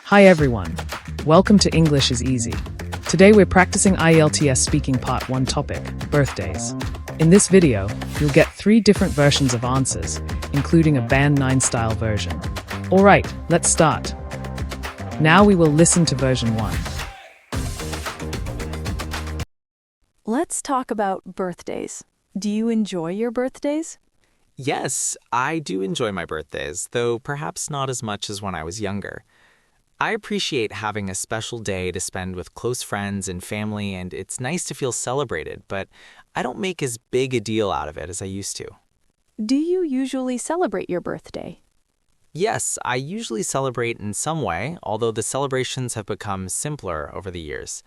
Hi everyone. Welcome to English is Easy. Today we're practicing IELTS speaking part 1 topic, birthdays. In this video, you'll get 3 different versions of answers, including a Band 9 style version. Alright, let's start. Now we will listen to version 1. Let's talk about birthdays. Do you enjoy your birthdays? Yes, I do enjoy my birthdays, though perhaps not as much as when I was younger. I appreciate having a special day to spend with close friends and family, and it's nice to feel celebrated, but I don't make as big a deal out of it as I used to. Do you usually celebrate your birthday? Yes, I usually celebrate in some way, although the celebrations have become simpler over the years.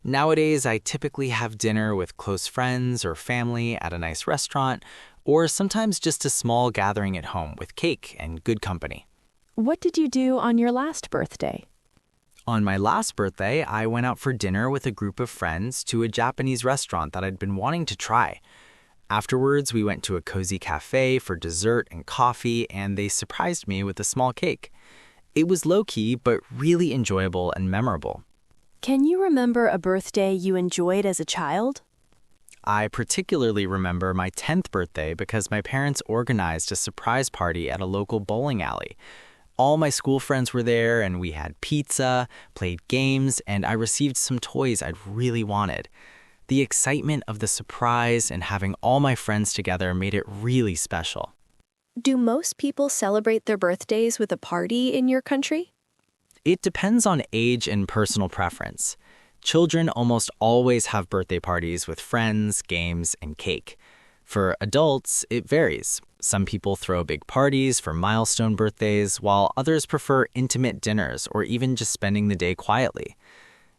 Nowadays, I typically have dinner with close friends or family at a nice restaurant, or sometimes just a small gathering at home with cake and good company. What did you do on your last birthday? On my last birthday, I went out for dinner with a group of friends to a Japanese restaurant that I'd been wanting to try. Afterwards, we went to a cozy cafe for dessert and coffee, and they surprised me with a small cake. It was low-key, but really enjoyable and memorable. Can you remember a birthday you enjoyed as a child? I particularly remember my 10th birthday because my parents organized a surprise party at a local bowling alley. All my school friends were there, and we had pizza, played games, and I received some toys I'd really wanted. The excitement of the surprise and having all my friends together made it really special. Do most people celebrate their birthdays with a party in your country? It depends on age and personal preference. Children almost always have birthday parties with friends, games, and cake. For adults, it varies. Some people throw big parties for milestone birthdays, while others prefer intimate dinners or even just spending the day quietly.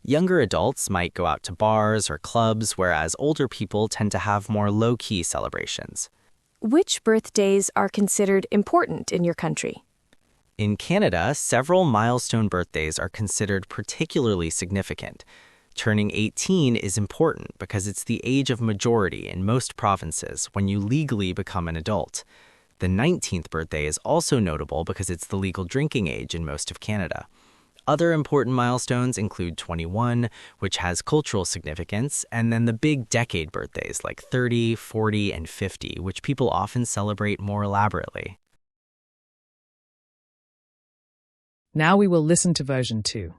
Younger adults might go out to bars or clubs, whereas older people tend to have more low-key celebrations. Which birthdays are considered important in your country? In Canada, several milestone birthdays are considered particularly significant. Turning 18 is important because it's the age of majority in most provinces when you legally become an adult. The 19th birthday is also notable because it's the legal drinking age in most of Canada. Other important milestones include 21, which has cultural significance, and then the big decade birthdays like 30, 40, and 50, which people often celebrate more elaborately. Now we will listen to version 2.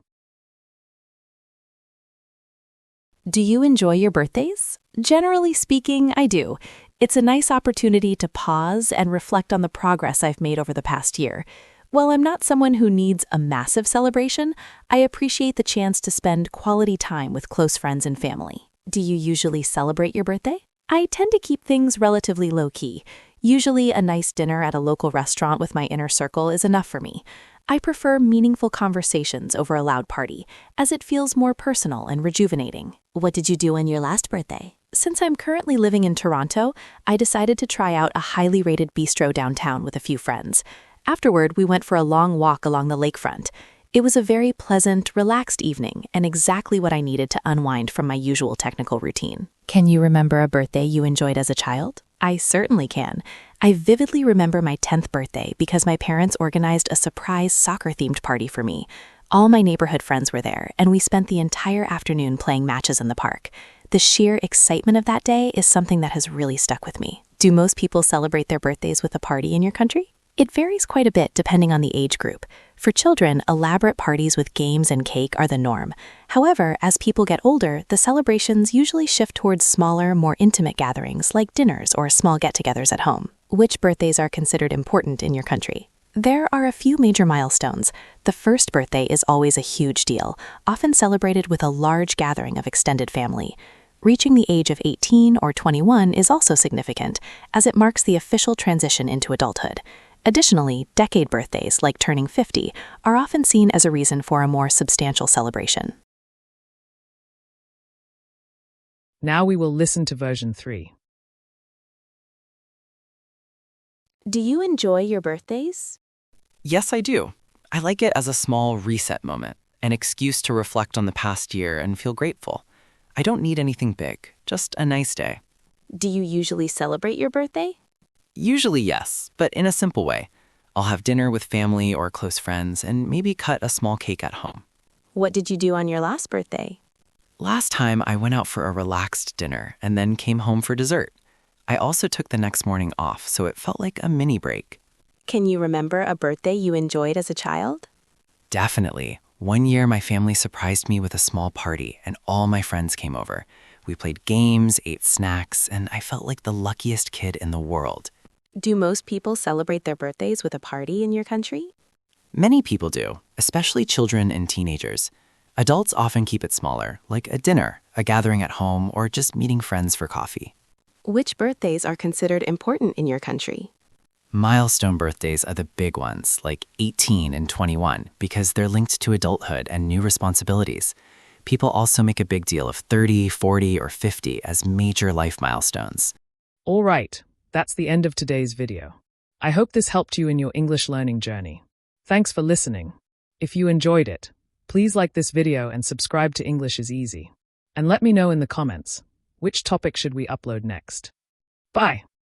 Do you enjoy your birthdays? Generally speaking, I do. It's a nice opportunity to pause and reflect on the progress I've made over the past year. While I'm not someone who needs a massive celebration, I appreciate the chance to spend quality time with close friends and family. Do you usually celebrate your birthday? I tend to keep things relatively low-key. Usually a nice dinner at a local restaurant with my inner circle is enough for me. I prefer meaningful conversations over a loud party, as it feels more personal and rejuvenating. What did you do on your last birthday? Since I'm currently living in Toronto, I decided to try out a highly rated bistro downtown with a few friends. Afterward, we went for a long walk along the lakefront. It was a very pleasant, relaxed evening, and exactly what I needed to unwind from my usual technical routine. Can you remember a birthday you enjoyed as a child? I certainly can. I vividly remember my 10th birthday because my parents organized a surprise soccer-themed party for me. All my neighborhood friends were there, and we spent the entire afternoon playing matches in the park. The sheer excitement of that day is something that has really stuck with me. Do most people celebrate their birthdays with a party in your country? It varies quite a bit depending on the age group. For children, elaborate parties with games and cake are the norm. However, as people get older, the celebrations usually shift towards smaller, more intimate gatherings like dinners or small get-togethers at home. Which birthdays are considered important in your country? There are a few major milestones. The first birthday is always a huge deal, often celebrated with a large gathering of extended family. Reaching the age of 18 or 21 is also significant, as it marks the official transition into adulthood. Additionally, decade birthdays, like turning 50, are often seen as a reason for a more substantial celebration. Now we will listen to version 3. Do you enjoy your birthdays? Yes, I do. I like it as a small reset moment, an excuse to reflect on the past year and feel grateful. I don't need anything big, just a nice day. Do you usually celebrate your birthday? Usually yes, but in a simple way. I'll have dinner with family or close friends and maybe cut a small cake at home. What did you do on your last birthday? Last time, I went out for a relaxed dinner and then came home for dessert. I also took the next morning off, so it felt like a mini break. Can you remember a birthday you enjoyed as a child? Definitely. One year, my family surprised me with a small party, and all my friends came over. We played games, ate snacks, and I felt like the luckiest kid in the world. Do most people celebrate their birthdays with a party in your country? Many people do, especially children and teenagers. Adults often keep it smaller, like a dinner, a gathering at home, or just meeting friends for coffee. Which birthdays are considered important in your country? Milestone birthdays are the big ones, like 18 and 21, because they're linked to adulthood and new responsibilities. People also make a big deal of 30, 40, or 50 as major life milestones. All right, that's the end of today's video. I hope this helped you in your English learning journey. Thanks for listening. If you enjoyed it, please like this video and subscribe to English is Easy. And let me know in the comments, which topic should we upload next? Bye!